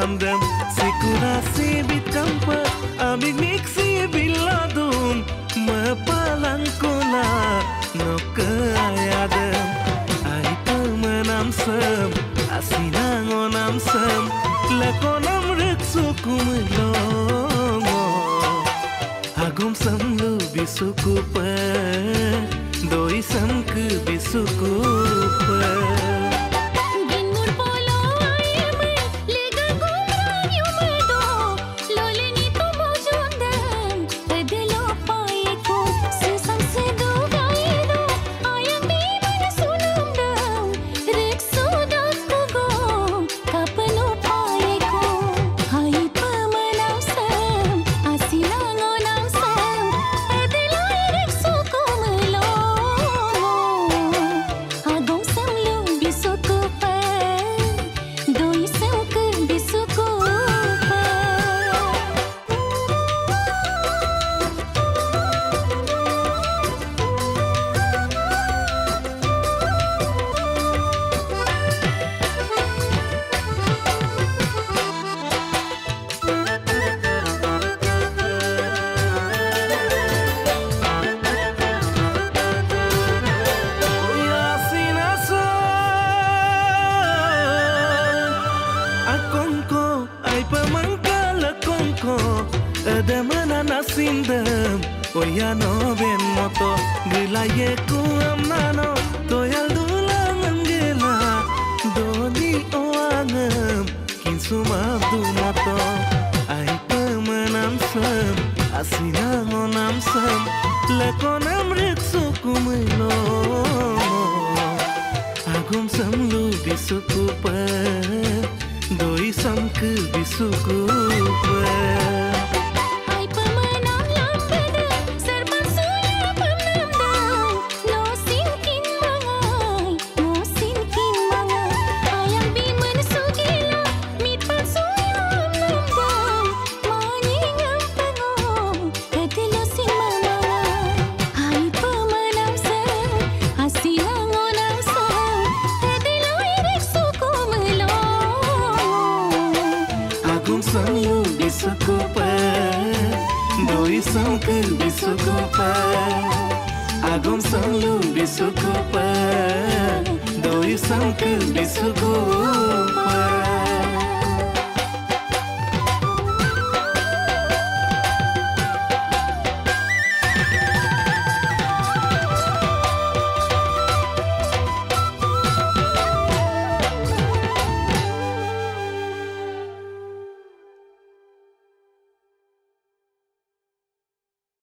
andam sikurasi bitampa amig miksi biladum mapalangkola nokayadam ai pemenam sem asinangonam sem lakonam reksukumlongo agum samlu bisukupa doi samku bisukupa ada mana nasindam oyano ben moto gilaye ku amnano toyal dulang angela doni oangam kinsumabdu moto ai pemenam sam asinangonam sam lakonam reksukumilo agum samlu bisukupa doi samku bisukupa samlu bisukupa doi samku bisukupa agum samlu bisukupa doi samku bisukupa